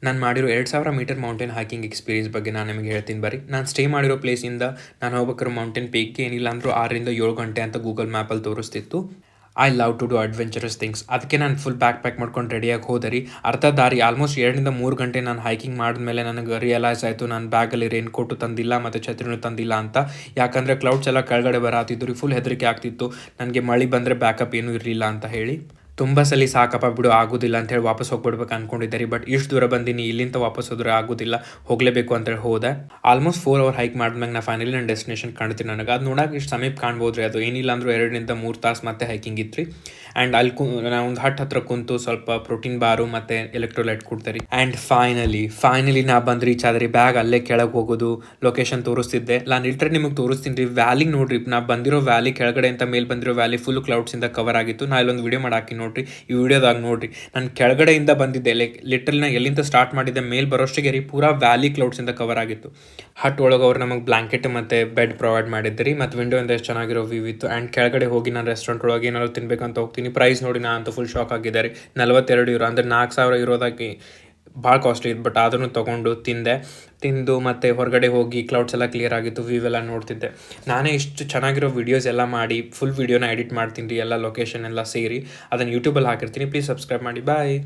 ನಾನು ಮಾಡಿರೋ 2000 metre mountain hiking experience ಬಗ್ಗೆ ನಾನು ನಿಮಗೆ ಹೇಳ್ತೀನಿ ಬರ್ರಿ. ನಾನು ಸ್ಟೇ ಮಾಡಿರೋ ಪ್ಲೇಸಿಂದ ನಾನು ಹೋಗ್ಬೇಕಾದ್ರೆ ಮೌಂಟೇನ್ ಪೀಕ್ಗೆ ಏನಿಲ್ಲ ಅಂದರೂ 6ರಿಂದ 7 ಗಂಟೆ ಅಂತ ಗೂಗಲ್ ಮ್ಯಾಪಲ್ಲಿ ತೋರಿಸ್ತಿತ್ತು. I love to do adventurous things. ಅದಕ್ಕೆ ನಾನು ಫುಲ್ ಬ್ಯಾಕ್ ಪ್ಯಾಕ್ ಮಾಡ್ಕೊಂಡು ರೆಡಿಯಾಗಿ ಹೋದೆ ರೀ. ಅರ್ಧ ದಾರಿ ಆಲ್ಮೋಸ್ಟ್ 2ರಿಂದ 3 ಗಂಟೆ ನಾನು ಹೈಕಿಂಗ್ ಮಾಡಿದ್ಮೇಲೆ ನನಗೆ ರಿಯಲೈಸ್ ಆಯಿತು ನಾನು ಬ್ಯಾಗಲ್ಲಿ ರೈನ್ ಕೋಟು ತಂದಿಲ್ಲ ಮತ್ತು ಛತ್ರಿನೂ ತಂದಿಲ್ಲ ಅಂತ. ಯಾಕಂದರೆ ಕ್ಲೌಡ್ಸ್ ಎಲ್ಲ ಕೆಳಗಡೆ ಬರಾತಿದ್ದು ರೀ. ಫುಲ್ ಹೆದರಿಕೆ ಆಗ್ತಿತ್ತು ನನಗೆ ಮಳೆ ಬಂದರೆ ಬ್ಯಾಕಪ್ ಏನೂ ಇರಲಿಲ್ಲ ಅಂತ ಹೇಳಿ. ತುಂಬ ಸಲ ಸಾಕಪ್ಪ ಬಿಡು ಆಗೋದಿಲ್ಲ ಅಂತೇಳಿ ವಾಪಸ್ ಹೋಗ್ಬಿಡ್ಬೇಕು ಅಂದ್ಕೊಂಡಿದ್ದೆ ರೀ. ಬಟ್ ಇಷ್ಟು ದೂರ ಬಂದೀನಿ, ಇಲ್ಲಿಂದ ವಾಪಸ್ ಹೋದ್ರೆ ಆಗೋದಿಲ್ಲ, ಹೋಗಲೇಬೇಕು ಅಂತೇಳಿ ಹೋದೆ. ಆಲ್ಮೋಸ್ಟ್ 4 ಅವರ್ ಹೈಕ್ ಮಾಡಿದ್ಮ್ಯಾಗ ನಾನು ಫೈನಲಿ ನನ್ನ ಡೆಸ್ಟಿನೇಷನ್ ಕಾಣ್ತೀನಿ. ನನಗೆ ಅದು ನೋಡೋಕೆ ಇಷ್ಟು ಸಮೀಪ ಕಾಣ್ಬೋದು ರೀ. ಅದು ಏನಿಲ್ಲ ಅಂದರೂ 2ರಿಂದ 3 ತಾಸು ಮತ್ತೆ ಹೈಕಿಂಗ್ ಇತ್ತು ರೀ. ಆ್ಯಂಡ್ ಅಲ್ಲಿ ನಾವು ಒಂದು ಹತ್ರ ಕುಂತು ಸ್ವಲ್ಪ ಪ್ರೋಟೀನ್ ಬಾರು ಮತ್ತು ಎಲೆಕ್ಟ್ರೋಲೈಟ್ ಕೊಡ್ತಾರೆ. ಆ್ಯಂಡ್ ಫೈನಲಿ ನಾ ಬಂದು ರೀಚ್ ಆದ್ರಿ. ಬ್ಯಾಗ್ ಅಲ್ಲೇ ಕೆಳಗೆ ಹೋಗೋದು ಲೊಕೇಶನ್ ತೋರಿಸ್ತಿದ್ದೆ. ನಾನು ಲಿಟ್ರೆ ನಿಮಗೆ ತೋರಿಸ್ತೀನಿ ರೀ. ವ್ಯಾಲಿಗೆ ನೋಡ್ರಿ, ನಾ ಬಂದಿರೋ ವ್ಯಾಲಿ ಕೆಳಗಡೆ ಅಂತ ಮೇಲೆ ಬಂದಿರೋ ವ್ಯಾಲಿ ಫುಲ್ ಕ್ಲೌಡ್ಸಿಂದ ಕವರ್ ಆಗಿತ್ತು. ನಾ ಇಲ್ಲೊಂದು ವಿಡಿಯೋ ಮಾಡಾಕಿ ನೋಡ್ರಿ. ಈ ವಿಡಿಯೋದಾಗ ನೋಡ್ರಿ, ನಾನು ಕೆಳಗಡೆಯಿಂದ ಬಂದಿದ್ದೆ. ಲಿಟ್ರಲಿ ನಾ ಎಲ್ಲಿಂದ ಸ್ಟಾರ್ಟ್ ಮಾಡಿದ್ದೆ ಮೇಲೆ ಬರೋಷ್ಟಿಗೆ ರೀ ಪೂರಾ ವ್ಯಾಲಿ ಕ್ಲೌಡ್ಸಿಂದ ಕವರ್ ಆಗಿತ್ತು. ಹಟ್ ಒಳಗೆ ಅವ್ರು ನಮಗೆ ಬ್ಲಾಂಕೆಟ್ ಮತ್ತು ಬೆಡ್ ಪ್ರೊವೈಡ್ ಮಾಡಿದ್ರಿ. ಮತ್ತು ವಿಂಡೋಯಿಂದ ಎಷ್ಟು ಚೆನ್ನಾಗಿರೋ ವ್ಯೂ ಇತ್ತು. ಆ್ಯಂಡ್ ಕೆಳಗಡೆ ಹೋಗಿ ನಾನು ರೆಸ್ಟೋರೆಂಟ್ ಒಳಗೆ ಏನಾದ್ರು ತಿನ್ಬೇಕಂತ ಹೋಗ್ತೀನಿ. ಪ್ರೈಸ್ ನೋಡಿ ನಾನು ಅಂತೂ ಫುಲ್ ಶಾಕ್ ಆಗಿದ್ದಾರೆ. 42 ಯೂರೋ ಅಂದರೆ 4000 ಇರೋದಾಗಿ ಭಾಳ ಕಾಸ್ಟ್ಲಿ ಇತ್ತು. ಬಟ್ ಆದ್ರೂ ತೊಗೊಂಡು ತಿಂದು ಮತ್ತು ಹೊರಗಡೆ ಹೋಗಿ ಕ್ಲೌಡ್ಸ್ ಎಲ್ಲ ಕ್ಲಿಯರ್ ಆಗಿತ್ತು, ವ್ಯೂ ಎಲ್ಲ ನೋಡ್ತಿದ್ದೆ. ನಾನೇ ಇಷ್ಟು ಚೆನ್ನಾಗಿರೋ ವೀಡಿಯೋಸ್ ಎಲ್ಲ ಮಾಡಿ ಫುಲ್ ವೀಡಿಯೋನ ಎಡಿಟ್ ಮಾಡ್ತೀನಿ ರೀ, ಎಲ್ಲ ಲೊಕೇಶನ್ ಎಲ್ಲ ಸೇರಿ ಅದನ್ನು ಯೂಟ್ಯೂಬಲ್ಲಿ ಹಾಕಿರ್ತೀನಿ. ಪ್ಲೀಸ್ ಸಬ್ಸ್ಕ್ರೈಬ್ ಮಾಡಿ. ಬಾಯ್.